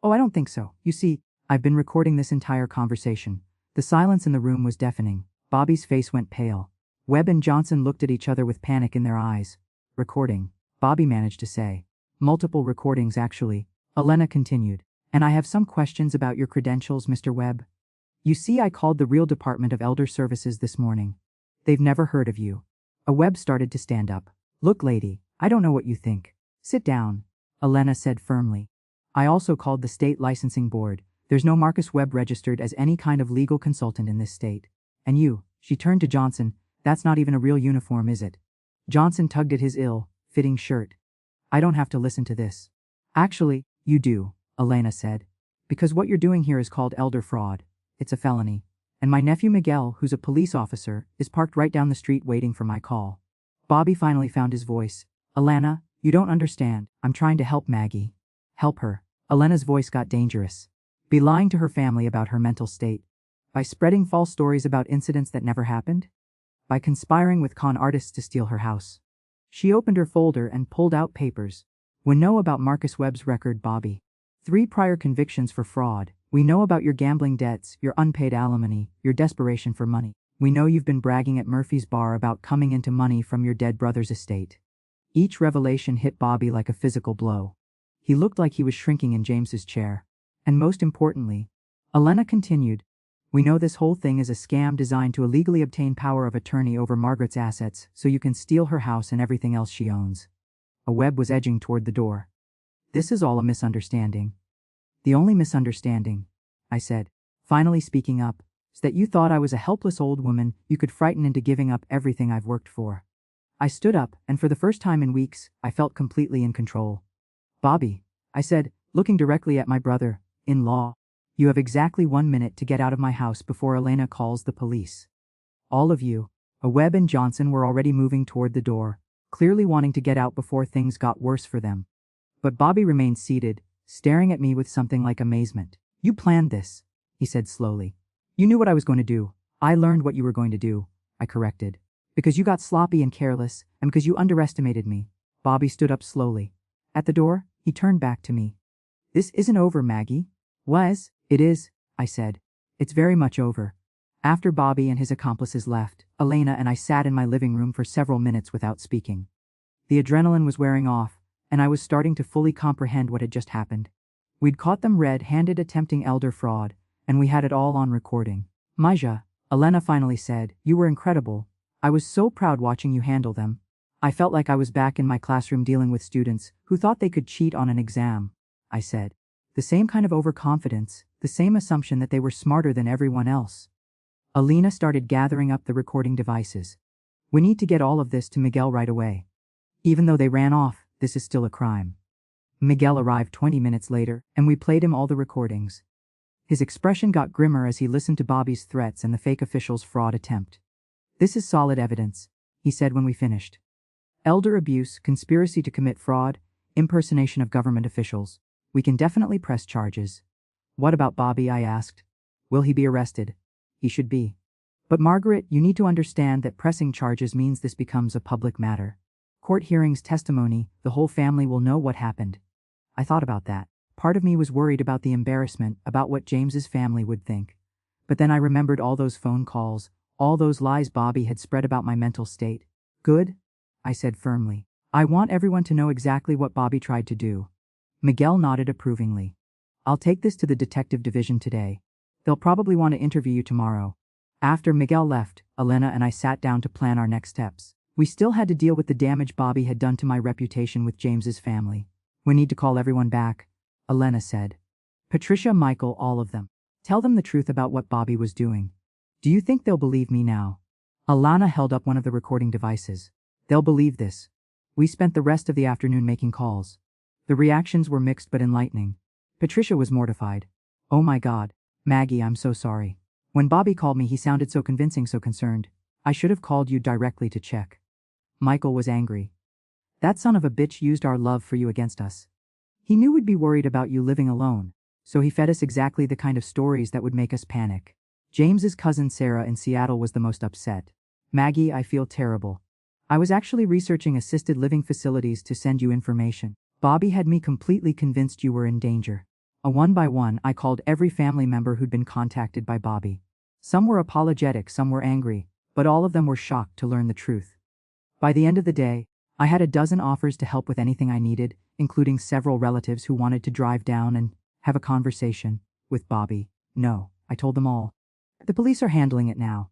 "Oh, I don't think so. You see, I've been recording this entire conversation." The silence in the room was deafening. Bobby's face went pale. Webb and Johnson looked at each other with panic in their eyes. Recording, Bobby managed to say. Multiple recordings actually, Elena continued. And I have some questions about your credentials, Mr. Webb. You see, I called the real Department of Elder Services this morning. They've never heard of you. Webb started to stand up. Look, lady, I don't know what you think. Sit down, Elena said firmly. I also called the state licensing board. There's no Marcus Webb registered as any kind of legal consultant in this state. And you, she turned to Johnson, that's not even a real uniform, is it? Johnson tugged at his ill-fitting shirt. I don't have to listen to this. Actually, you do, Elena said. Because what you're doing here is called elder fraud. It's a felony. And my nephew Miguel, who's a police officer, is parked right down the street waiting for my call. Bobby finally found his voice. Elena, you don't understand. I'm trying to help Maggie. Help her. Elena's voice got dangerous. Be lying to her family about her mental state. By spreading false stories about incidents that never happened? By conspiring with con artists to steal her house. She opened her folder and pulled out papers. We know about Marcus Webb's record, Bobby. 3 prior convictions for fraud. We know about your gambling debts, your unpaid alimony, your desperation for money. We know you've been bragging at Murphy's bar about coming into money from your dead brother's estate. Each revelation hit Bobby like a physical blow. He looked like he was shrinking in James's chair. And most importantly, Elena continued, we know this whole thing is a scam designed to illegally obtain power of attorney over Margaret's assets so you can steal her house and everything else she owns. Webb was edging toward the door. This is all a misunderstanding. The only misunderstanding, I said, finally speaking up, is that you thought I was a helpless old woman you could frighten into giving up everything I've worked for. I stood up, and for the first time in weeks, I felt completely in control. Bobby, I said, looking directly at my brother-in-law, you have exactly 1 minute to get out of my house before Elena calls the police. All of you, Webb and Johnson were already moving toward the door, clearly wanting to get out before things got worse for them. But Bobby remained seated, staring at me with something like amazement. You planned this, he said slowly. You knew what I was going to do. I learned what you were going to do, I corrected. Because you got sloppy and careless, and because you underestimated me. Bobby stood up slowly. At the door, he turned back to me. This isn't over, Maggie. Was? It is, I said. It's very much over. After Bobby and his accomplices left, Elena and I sat in my living room for several minutes without speaking. The adrenaline was wearing off, and I was starting to fully comprehend what had just happened. We'd caught them red-handed attempting elder fraud, and we had it all on recording. Maja, Elena finally said, you were incredible. I was so proud watching you handle them. I felt like I was back in my classroom dealing with students who thought they could cheat on an exam, I said. The same kind of overconfidence, the same assumption that they were smarter than everyone else. Elena started gathering up the recording devices. We need to get all of this to Miguel right away. Even though they ran off, this is still a crime. Miguel arrived 20 minutes later, and we played him all the recordings. His expression got grimmer as he listened to Bobby's threats and the fake official's fraud attempt. This is solid evidence, he said when we finished. Elder abuse, conspiracy to commit fraud, impersonation of government officials. We can definitely press charges. What about Bobby, I asked. Will he be arrested? He should be. But Margaret, you need to understand that pressing charges means this becomes a public matter. Court hearings, testimony, the whole family will know what happened. I thought about that. Part of me was worried about the embarrassment, about what James's family would think. But then I remembered all those phone calls, all those lies Bobby had spread about my mental state. Good, I said firmly. I want everyone to know exactly what Bobby tried to do. Miguel nodded approvingly. I'll take this to the detective division today. They'll probably want to interview you tomorrow. After Miguel left, Elena and I sat down to plan our next steps. We still had to deal with the damage Bobby had done to my reputation with James's family. We need to call everyone back, Elena said. Patricia, Michael, all of them. Tell them the truth about what Bobby was doing. Do you think they'll believe me now? Alana held up one of the recording devices. They'll believe this. We spent the rest of the afternoon making calls. The reactions were mixed but enlightening. Patricia was mortified. Oh my God, Maggie, I'm so sorry. When Bobby called me, he sounded so convincing, so concerned. I should have called you directly to check. Michael was angry. That son of a bitch used our love for you against us. He knew we'd be worried about you living alone, so he fed us exactly the kind of stories that would make us panic. James's cousin Sarah in Seattle was the most upset. Maggie, I feel terrible. I was actually researching assisted living facilities to send you information. Bobby had me completely convinced you were in danger. One by one, I called every family member who'd been contacted by Bobby. Some were apologetic, some were angry, but all of them were shocked to learn the truth. By the end of the day, I had a dozen offers to help with anything I needed, including several relatives who wanted to drive down and have a conversation with Bobby. No, I told them all. The police are handling it now.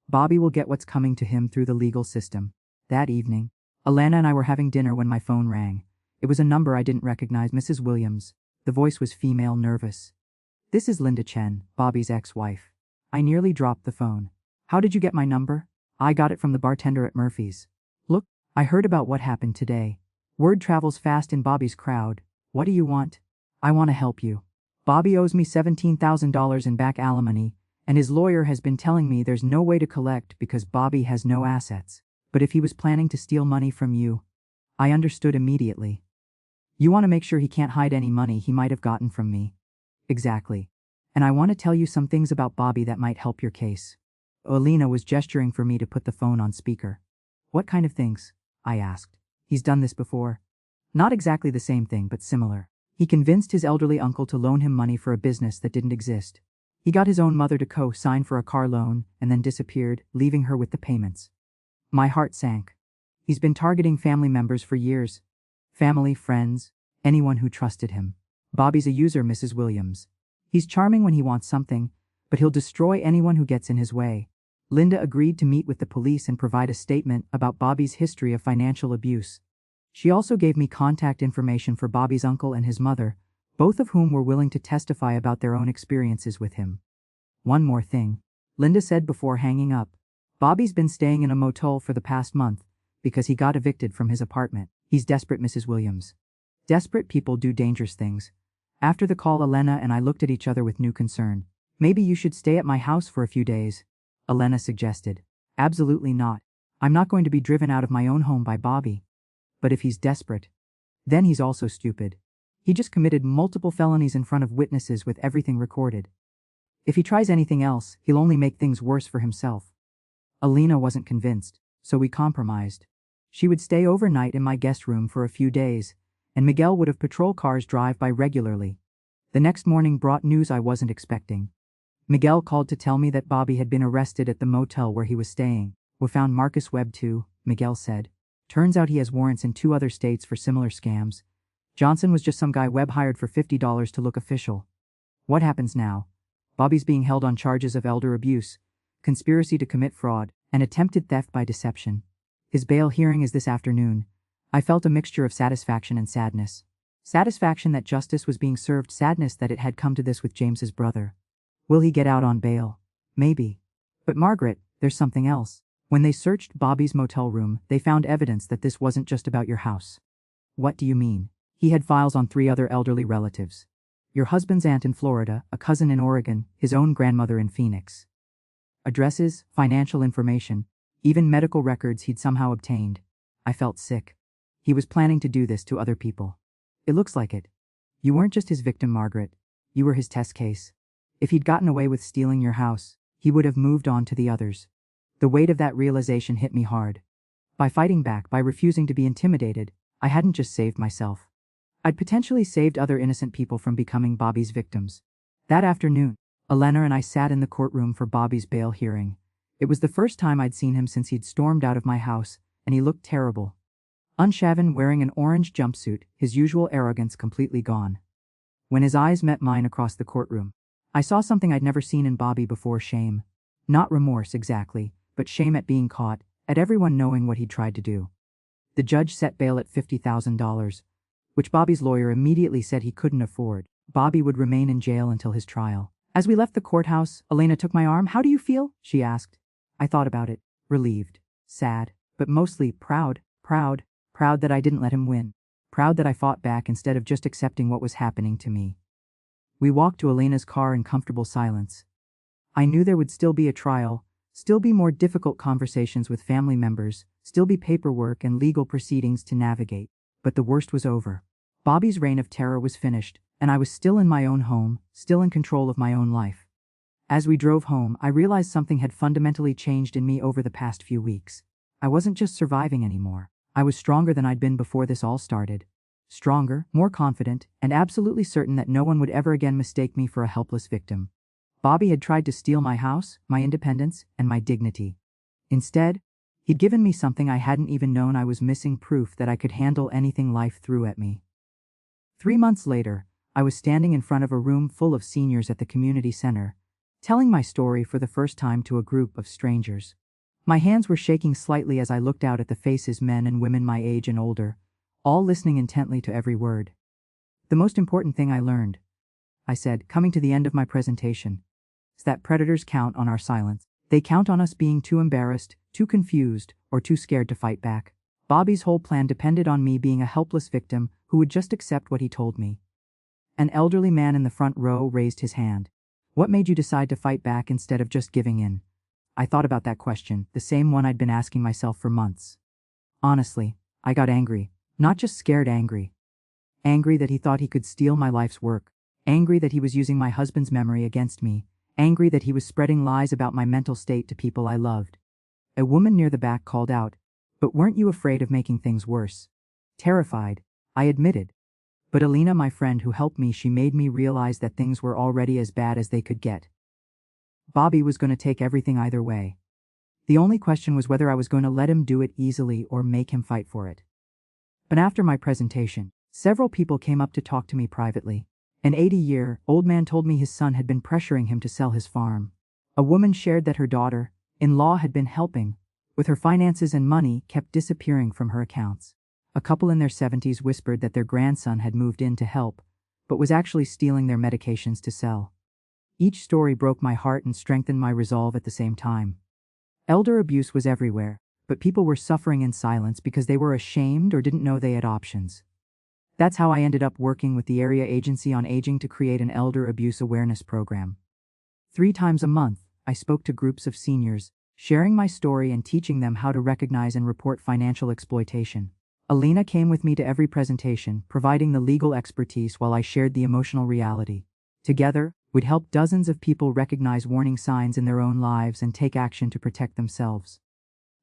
Bobby will get what's coming to him through the legal system. That evening, Alana and I were having dinner when my phone rang. It was a number I didn't recognize, Mrs. Williams. The voice was female, nervous. This is Linda Chen, Bobby's ex-wife. I nearly dropped the phone. How did you get my number? I got it from the bartender at Murphy's. Look, I heard about what happened today. Word travels fast in Bobby's crowd. What do you want? I want to help you. Bobby owes me $17,000 in back alimony, and his lawyer has been telling me there's no way to collect because Bobby has no assets. But if he was planning to steal money from you, I understood immediately. You want to make sure he can't hide any money he might have gotten from me. Exactly. And I want to tell you some things about Bobby that might help your case. Alina was gesturing for me to put the phone on speaker. What kind of things? I asked. He's done this before. Not exactly the same thing, but similar. He convinced his elderly uncle to loan him money for a business that didn't exist. He got his own mother to co-sign for a car loan and then disappeared, leaving her with the payments. My heart sank. He's been targeting family members for years. Family, friends, anyone who trusted him. Bobby's a user, Mrs. Williams. He's charming when he wants something, but he'll destroy anyone who gets in his way. Linda agreed to meet with the police and provide a statement about Bobby's history of financial abuse. She also gave me contact information for Bobby's uncle and his mother, both of whom were willing to testify about their own experiences with him. One more thing, Linda said before hanging up. Bobby's been staying in a motel for the past month because he got evicted from his apartment. He's desperate, Mrs. Williams. Desperate people do dangerous things. After the call, Elena and I looked at each other with new concern. Maybe you should stay at my house for a few days, Elena suggested. Absolutely not. I'm not going to be driven out of my own home by Bobby. But if he's desperate, then he's also stupid. He just committed multiple felonies in front of witnesses with everything recorded. If he tries anything else, he'll only make things worse for himself. Alina wasn't convinced, so we compromised. She would stay overnight in my guest room for a few days, and Miguel would have patrol cars drive by regularly. The next morning brought news I wasn't expecting. Miguel called to tell me that Bobby had been arrested at the motel where he was staying. We found Marcus Webb too, Miguel said. Turns out he has warrants in 2 other states for similar scams. Johnson was just some guy Webb hired for $50 to look official. What happens now? Bobby's being held on charges of elder abuse, conspiracy to commit fraud, and attempted theft by deception. His bail hearing is this afternoon. I felt a mixture of satisfaction and sadness. Satisfaction that justice was being served, sadness that it had come to this with James's brother. Will he get out on bail? Maybe. But Margaret, there's something else. When they searched Bobby's motel room, they found evidence that this wasn't just about your house. What do you mean? He had files on 3 other elderly relatives. Your husband's aunt in Florida, a cousin in Oregon, his own grandmother in Phoenix. Addresses, financial information, even medical records he'd somehow obtained. I felt sick. He was planning to do this to other people. It looks like it. You weren't just his victim, Margaret. You were his test case. If he'd gotten away with stealing your house, he would have moved on to the others. The weight of that realization hit me hard. By fighting back, by refusing to be intimidated, I hadn't just saved myself. I'd potentially saved other innocent people from becoming Bobby's victims. That afternoon, Elena and I sat in the courtroom for Bobby's bail hearing. It was the first time I'd seen him since he'd stormed out of my house, and he looked terrible. Unshaven, wearing an orange jumpsuit, his usual arrogance completely gone. When his eyes met mine across the courtroom, I saw something I'd never seen in Bobby before: shame. Not remorse exactly, but shame at being caught, at everyone knowing what he'd tried to do. The judge set bail at $50,000, which Bobby's lawyer immediately said he couldn't afford. Bobby would remain in jail until his trial. As we left the courthouse, Elena took my arm. How do you feel? She asked. I thought about it. Relieved. Sad. But mostly proud. Proud that I didn't let him win. Proud that I fought back instead of just accepting what was happening to me. We walked to Elena's car in comfortable silence. I knew there would still be a trial, still be more difficult conversations with family members, still be paperwork and legal proceedings to navigate. But the worst was over. Bobby's reign of terror was finished, and I was still in my own home, still in control of my own life. As we drove home, I realized something had fundamentally changed in me over the past few weeks. I wasn't just surviving anymore. I was stronger than I'd been before this all started. Stronger, more confident, and absolutely certain that no one would ever again mistake me for a helpless victim. Bobby had tried to steal my house, my independence, and my dignity. Instead, He'd given me something I hadn't even known I was missing, proof that I could handle anything life threw at me. 3 months later, I was standing in front of a room full of seniors at the community center, telling my story for the first time to a group of strangers. My hands were shaking slightly as I looked out at the faces, men and women my age and older, all listening intently to every word. "The most important thing I learned," I said, coming to the end of my presentation, "is that predators count on our silence. They count on us being too embarrassed, too confused, or too scared to fight back." Bobby's whole plan depended on me being a helpless victim who would just accept what he told me. An elderly man in the front row raised his hand. "What made you decide to fight back instead of just giving in?" I thought about that question, the same one I'd been asking myself for months. Honestly, I got angry. Not just scared, angry. Angry that he thought he could steal my life's work. Angry that he was using my husband's memory against me. Angry that he was spreading lies about my mental state to people I loved. A woman near the back called out, "But weren't you afraid of making things worse?" Terrified, I admitted. But Alina, my friend who helped me, she made me realize that things were already as bad as they could get. Bobby was going to take everything either way. The only question was whether I was going to let him do it easily or make him fight for it. But after my presentation, several people came up to talk to me privately. An 80-year-old man told me his son had been pressuring him to sell his farm. A woman shared that her daughter-in-law had been helping with her finances, and money kept disappearing from her accounts. A couple in their 70s whispered that their grandson had moved in to help, but was actually stealing their medications to sell. Each story broke my heart and strengthened my resolve at the same time. Elder abuse was everywhere, but people were suffering in silence because they were ashamed or didn't know they had options. That's how I ended up working with the Area Agency on Aging to create an elder abuse awareness program. 3 times a month, I spoke to groups of seniors, sharing my story and teaching them how to recognize and report financial exploitation. Alina came with me to every presentation, providing the legal expertise while I shared the emotional reality. Together, we'd help dozens of people recognize warning signs in their own lives and take action to protect themselves.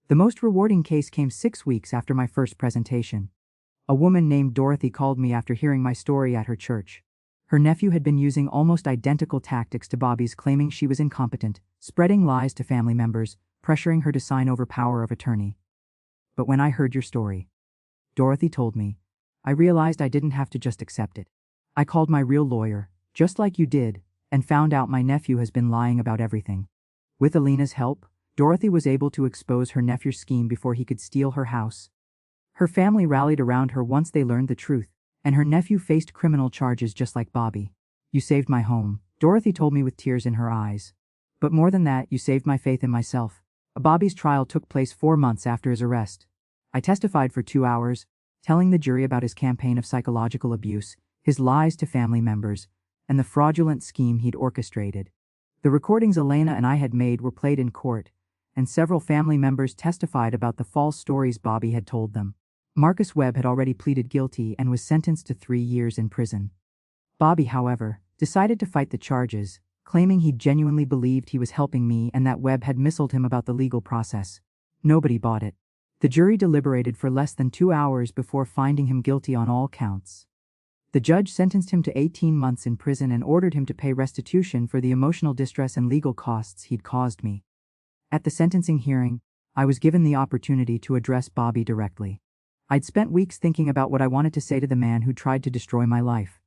The most rewarding case came 6 weeks after my first presentation. A woman named Dorothy called me after hearing my story at her church. Her nephew had been using almost identical tactics to Bobby's, claiming she was incompetent, spreading lies to family members, pressuring her to sign over power of attorney. "But when I heard your story," Dorothy told me, "I realized I didn't have to just accept it. I called my real lawyer, just like you did, and found out my nephew has been lying about everything." With Alina's help, Dorothy was able to expose her nephew's scheme before he could steal her house. Her family rallied around her once they learned the truth, and her nephew faced criminal charges just like Bobby. "You saved my home," Dorothy told me with tears in her eyes. "But more than that, you saved my faith in myself." Bobby's trial took place 4 months after his arrest. I testified for 2 hours, telling the jury about his campaign of psychological abuse, his lies to family members, and the fraudulent scheme he'd orchestrated. The recordings Elena and I had made were played in court, and several family members testified about the false stories Bobby had told them. Marcus Webb had already pleaded guilty and was sentenced to 3 years in prison. Bobby, however, decided to fight the charges, claiming he genuinely believed he was helping me and that Webb had misled him about the legal process. Nobody bought it. The jury deliberated for less than 2 hours before finding him guilty on all counts. The judge sentenced him to 18 months in prison and ordered him to pay restitution for the emotional distress and legal costs he'd caused me. At the sentencing hearing, I was given the opportunity to address Bobby directly. I'd spent weeks thinking about what I wanted to say to the man who tried to destroy my life.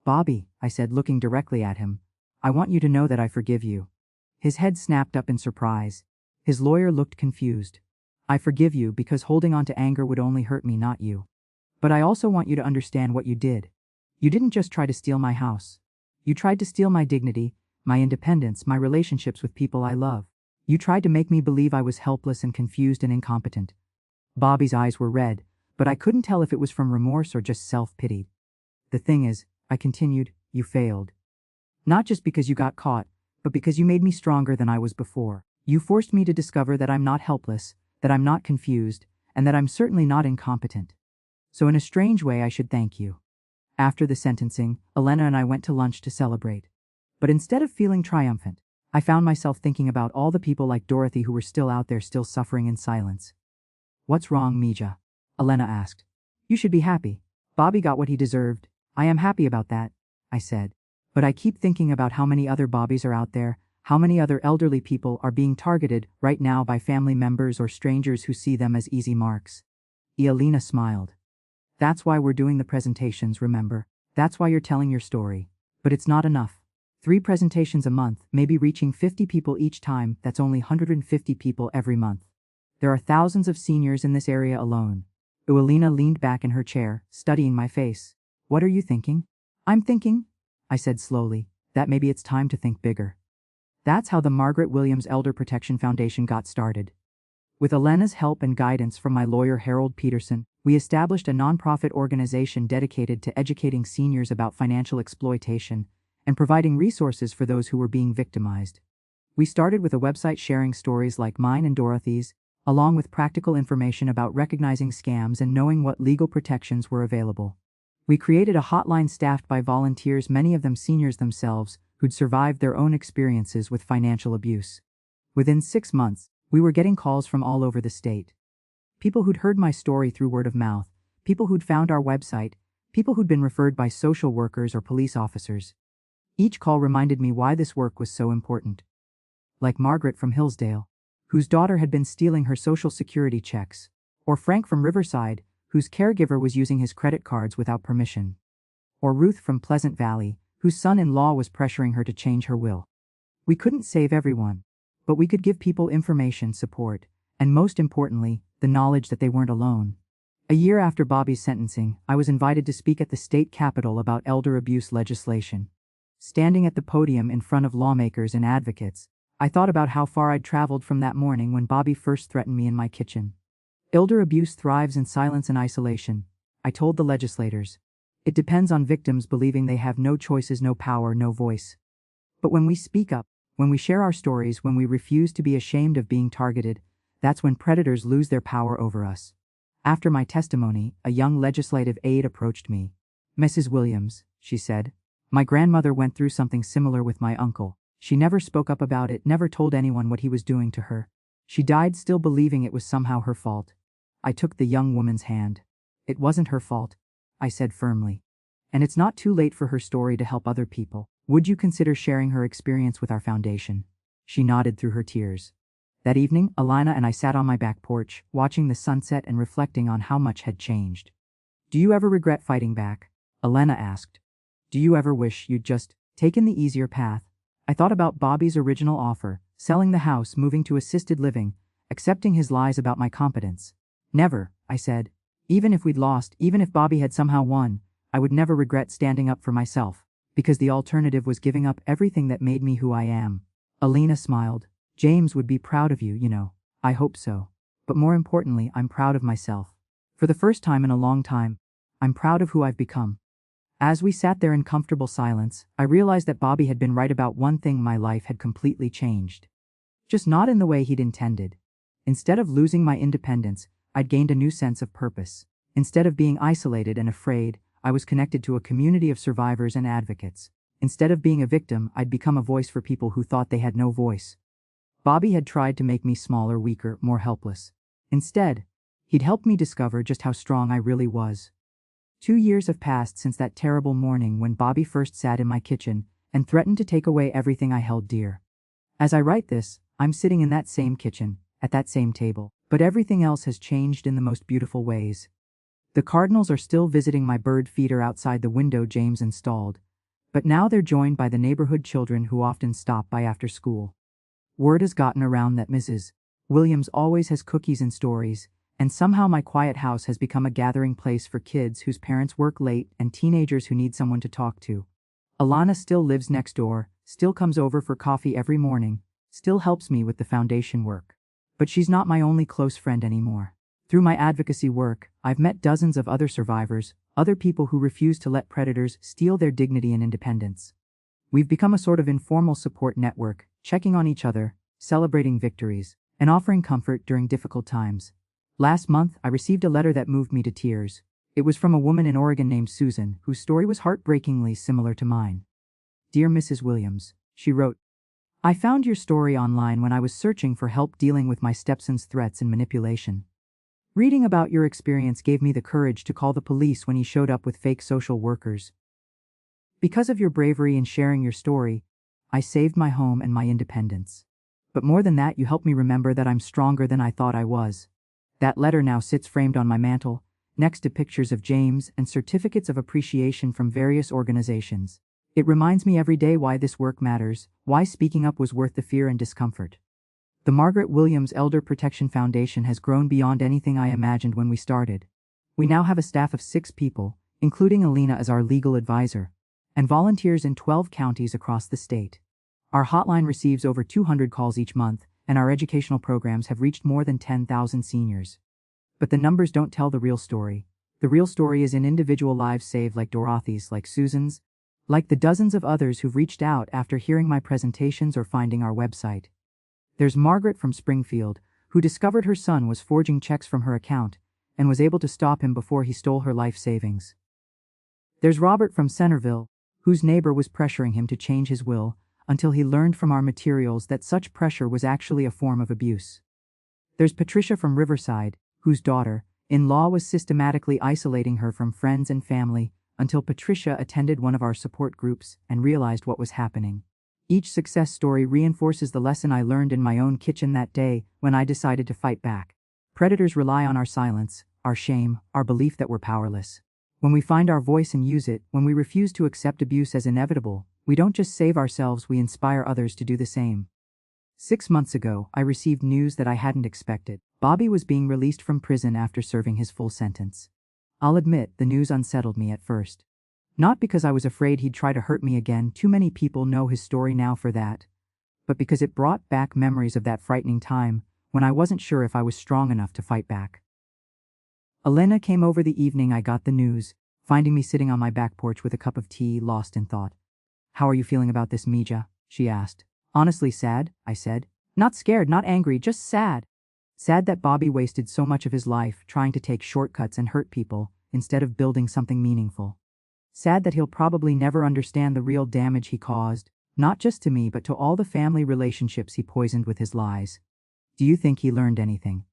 "Bobby," I said, looking directly at him, "I want you to know that I forgive you." His head snapped up in surprise. His lawyer looked confused. "I forgive you because holding on to anger would only hurt me, not you. But I also want you to understand what you did. You didn't just try to steal my house. You tried to steal my dignity, my independence, my relationships with people I love. You tried to make me believe I was helpless and confused and incompetent." Bobby's eyes were red, but I couldn't tell if it was from remorse or just self-pity. "The thing is," I continued, "you failed. Not just because you got caught, but because you made me stronger than I was before. You forced me to discover that I'm not helpless, that I'm not confused, and that I'm certainly not incompetent. So in a strange way, I should thank you." After the sentencing, Elena and I went to lunch to celebrate. But instead of feeling triumphant, I found myself thinking about all the people like Dorothy who were still out there, still suffering in silence. "What's wrong, Mija?" Elena asked. "You should be happy. Bobby got what he deserved." "I am happy about that," I said. "But I keep thinking about how many other Bobbies are out there, How many other elderly people are being targeted right now by family members or strangers who see them as easy marks? Alina smiled. That's why we're doing the presentations, remember? That's why you're telling your story. But it's not enough. 3 presentations a month, maybe reaching 50 people each time, that's only 150 people every month. There are thousands of seniors in this area alone. Alina leaned back in her chair, studying my face. What are you thinking? I'm thinking, I said slowly, that maybe it's time to think bigger. That's how the Margaret Williams Elder Protection Foundation got started. With Elena's help and guidance from my lawyer Harold Peterson, we established a nonprofit organization dedicated to educating seniors about financial exploitation and providing resources for those who were being victimized. We started with a website sharing stories like mine and Dorothy's, along with practical information about recognizing scams and knowing what legal protections were available. We created a hotline staffed by volunteers, many of them seniors themselves, who'd survived their own experiences with financial abuse. Within 6 months, we were getting calls from all over the state. People who'd heard my story through word of mouth, people who'd found our website, people who'd been referred by social workers or police officers. Each call reminded me why this work was so important. Like Margaret from Hillsdale, whose daughter had been stealing her Social Security checks, or Frank from Riverside, whose caregiver was using his credit cards without permission, or Ruth from Pleasant Valley, whose son-in-law was pressuring her to change her will. We couldn't save everyone, but we could give people information, support, and most importantly, the knowledge that they weren't alone. A year after Bobby's sentencing, I was invited to speak at the state capitol about elder abuse legislation. Standing at the podium in front of lawmakers and advocates, I thought about how far I'd traveled from that morning when Bobby first threatened me in my kitchen. Elder abuse thrives in silence and isolation, I told the legislators. It depends on victims believing they have no choices, no power, no voice. But when we speak up, when we share our stories, when we refuse to be ashamed of being targeted, that's when predators lose their power over us. After my testimony, a young legislative aide approached me. Mrs. Williams, she said, my grandmother went through something similar with my uncle. She never spoke up about it, never told anyone what he was doing to her. She died still believing it was somehow her fault. I took the young woman's hand. It wasn't her fault, I said firmly. And it's not too late for her story to help other people. Would you consider sharing her experience with our foundation? She nodded through her tears. That evening, Alina and I sat on my back porch, watching the sunset and reflecting on how much had changed. Do you ever regret fighting back? Alina asked. Do you ever wish you'd just taken the easier path? I thought about Bobby's original offer, selling the house, moving to assisted living, accepting his lies about my competence. Never, I said. Even if we'd lost, even if Bobby had somehow won, I would never regret standing up for myself, because the alternative was giving up everything that made me who I am. Alina smiled. James would be proud of you, you know. I hope so. But more importantly, I'm proud of myself. For the first time in a long time, I'm proud of who I've become. As we sat there in comfortable silence, I realized that Bobby had been right about one thing: my life had completely changed. Just not in the way he'd intended. Instead of losing my independence, I'd gained a new sense of purpose. Instead of being isolated and afraid, I was connected to a community of survivors and advocates. Instead of being a victim, I'd become a voice for people who thought they had no voice. Bobby had tried to make me smaller, weaker, more helpless. Instead, he'd helped me discover just how strong I really was. 2 years have passed since that terrible morning when Bobby first sat in my kitchen and threatened to take away everything I held dear. As I write this, I'm sitting in that same kitchen, at that same table, but everything else has changed in the most beautiful ways. The cardinals are still visiting my bird feeder outside the window James installed, but now they're joined by the neighborhood children who often stop by after school. Word has gotten around that Mrs. Williams always has cookies and stories, and somehow my quiet house has become a gathering place for kids whose parents work late and teenagers who need someone to talk to. Alana still lives next door, still comes over for coffee every morning, still helps me with the foundation work. But she's not my only close friend anymore. Through my advocacy work, I've met dozens of other survivors, other people who refuse to let predators steal their dignity and independence. We've become a sort of informal support network, checking on each other, celebrating victories, and offering comfort during difficult times. Last month, I received a letter that moved me to tears. It was from a woman in Oregon named Susan, whose story was heartbreakingly similar to mine. Dear Mrs. Williams, she wrote, I found your story online when I was searching for help dealing with my stepson's threats and manipulation. Reading about your experience gave me the courage to call the police when he showed up with fake social workers. Because of your bravery in sharing your story, I saved my home and my independence. But more than that, you helped me remember that I'm stronger than I thought I was. That letter now sits framed on my mantle, next to pictures of James and certificates of appreciation from various organizations. It reminds me every day why this work matters, why speaking up was worth the fear and discomfort. The Margaret Williams Elder Protection Foundation has grown beyond anything I imagined when we started. We now have a staff of 6 people, including Alina as our legal advisor, and volunteers in 12 counties across the state. Our hotline receives over 200 calls each month, and our educational programs have reached more than 10,000 seniors. But the numbers don't tell the real story. The real story is in individual lives saved, like Dorothy's, like Susan's, like the dozens of others who've reached out after hearing my presentations or finding our website. There's Margaret from Springfield, who discovered her son was forging checks from her account and was able to stop him before he stole her life savings. There's Robert from Centerville, whose neighbor was pressuring him to change his will until he learned from our materials that such pressure was actually a form of abuse. There's Patricia from Riverside, whose daughter-in-law was systematically isolating her from friends and family until Patricia attended one of our support groups and realized what was happening. Each success story reinforces the lesson I learned in my own kitchen that day when I decided to fight back. Predators rely on our silence, our shame, our belief that we're powerless. When we find our voice and use it, when we refuse to accept abuse as inevitable, we don't just save ourselves, we inspire others to do the same. 6 months ago, I received news that I hadn't expected. Bobby was being released from prison after serving his full sentence. I'll admit, the news unsettled me at first. Not because I was afraid he'd try to hurt me again, too many people know his story now for that, but because it brought back memories of that frightening time when I wasn't sure if I was strong enough to fight back. Elena came over the evening I got the news, finding me sitting on my back porch with a cup of tea, lost in thought. "How are you feeling about this, Mija?" she asked. "Honestly sad," I said. "Not scared, not angry, just sad. Sad that Bobby wasted so much of his life trying to take shortcuts and hurt people instead of building something meaningful. Sad that he'll probably never understand the real damage he caused, not just to me but to all the family relationships he poisoned with his lies. Do you think he learned anything?"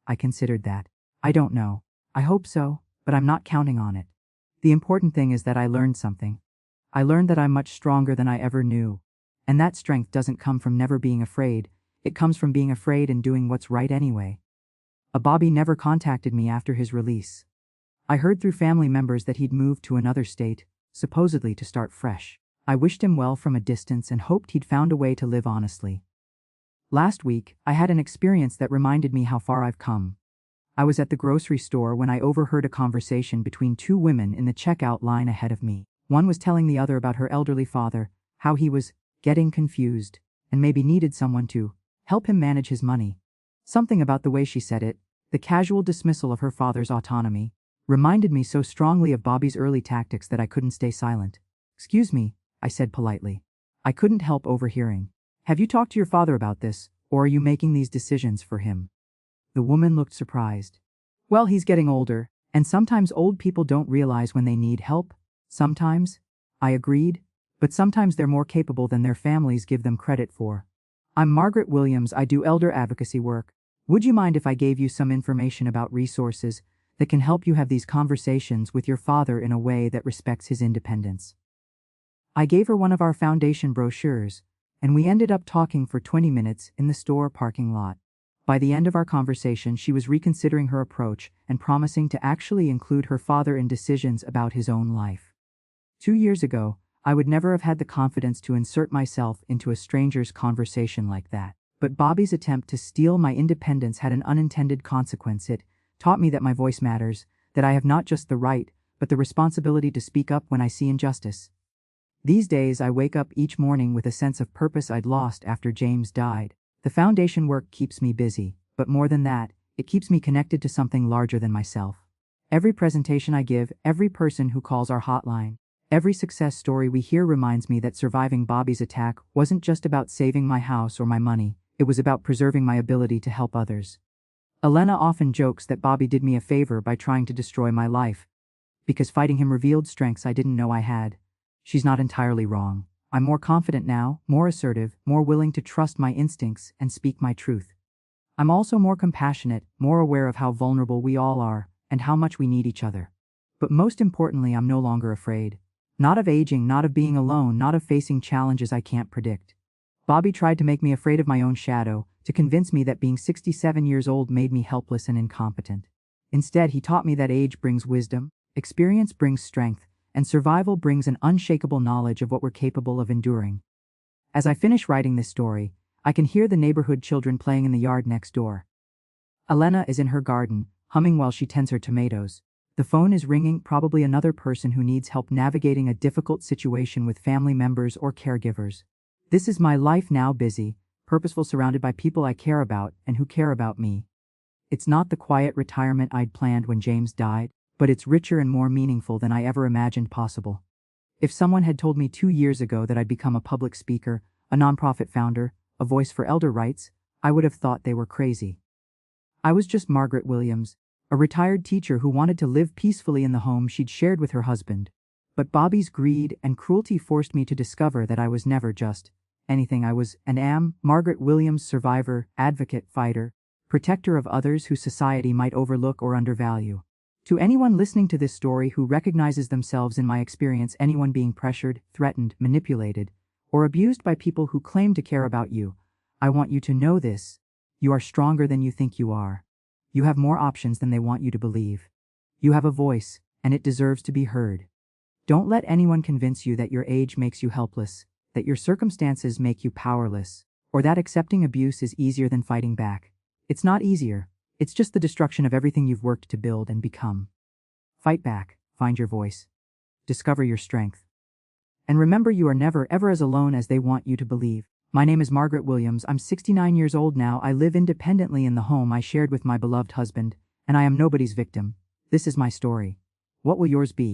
I considered that. I don't know. I hope so, but I'm not counting on it. The important thing is that I learned something. I learned that I'm much stronger than I ever knew. And that strength doesn't come from never being afraid, it comes from being afraid and doing what's right anyway. Bobby never contacted me after his release. I heard through family members that he'd moved to another state, supposedly to start fresh. I wished him well from a distance and hoped he'd found a way to live honestly. Last week, I had an experience that reminded me how far I've come. I was at the grocery store when I overheard a conversation between 2 women in the checkout line ahead of me. One was telling the other about her elderly father, how he was getting confused and maybe needed someone to help him manage his money. Something about the way she said it, the casual dismissal of her father's autonomy, reminded me so strongly of Bobby's early tactics that I couldn't stay silent. "Excuse me," I said politely. I couldn't help overhearing. "Have you talked to your father about this, or are you making these decisions for him?" The woman looked surprised. "Well, he's getting older, and sometimes old people don't realize when they need help. Sometimes," I agreed, "but sometimes they're more capable than their families give them credit for. I'm Margaret Williams, I do elder advocacy work. Would you mind if I gave you some information about resources that can help you have these conversations with your father in a way that respects his independence?" I gave her one of our foundation brochures, and we ended up talking for 20 minutes in the store parking lot. By the end of our conversation, she was reconsidering her approach and promising to actually include her father in decisions about his own life. 2 years ago, I would never have had the confidence to insert myself into a stranger's conversation like that. But Bobby's attempt to steal my independence had an unintended consequence. It taught me that my voice matters, that I have not just the right, but the responsibility to speak up when I see injustice. These days I wake up each morning with a sense of purpose I'd lost after James died. The foundation work keeps me busy, but more than that, it keeps me connected to something larger than myself. Every presentation I give, every person who calls our hotline, every success story we hear reminds me that surviving Bobby's attack wasn't just about saving my house or my money, it was about preserving my ability to help others. Elena often jokes that Bobby did me a favor by trying to destroy my life, because fighting him revealed strengths I didn't know I had. She's not entirely wrong. I'm more confident now, more assertive, more willing to trust my instincts and speak my truth. I'm also more compassionate, more aware of how vulnerable we all are, and how much we need each other. But most importantly, I'm no longer afraid. Not of aging, not of being alone, not of facing challenges I can't predict. Bobby tried to make me afraid of my own shadow, to convince me that being 67 years old made me helpless and incompetent. Instead, he taught me that age brings wisdom, experience brings strength, and survival brings an unshakable knowledge of what we're capable of enduring. As I finish writing this story, I can hear the neighborhood children playing in the yard next door. Elena is in her garden, humming while she tends her tomatoes. The phone is ringing, probably another person who needs help navigating a difficult situation with family members or caregivers. This is my life now, busy, purposeful, surrounded by people I care about and who care about me. It's not the quiet retirement I'd planned when James died, but it's richer and more meaningful than I ever imagined possible. If someone had told me 2 years ago that I'd become a public speaker, a nonprofit founder, a voice for elder rights, I would have thought they were crazy. I was just Margaret Williams, a retired teacher who wanted to live peacefully in the home she'd shared with her husband. But Bobby's greed and cruelty forced me to discover that I was never just anything. I was and am Margaret Williams, survivor, advocate, fighter, protector of others who society might overlook or undervalue. To anyone listening to this story who recognizes themselves in my experience, anyone being pressured, threatened, manipulated, or abused by people who claim to care about you, I want you to know this: you are stronger than you think you are. You have more options than they want you to believe. You have a voice, and it deserves to be heard. Don't let anyone convince you that your age makes you helpless, that your circumstances make you powerless, or that accepting abuse is easier than fighting back. It's not easier. It's just the destruction of everything you've worked to build and become. Fight back, find your voice, discover your strength. And remember, you are never ever as alone as they want you to believe. My name is Margaret Williams. I'm 69 years old now. I live independently in the home I shared with my beloved husband, and I am nobody's victim. This is my story. What will yours be?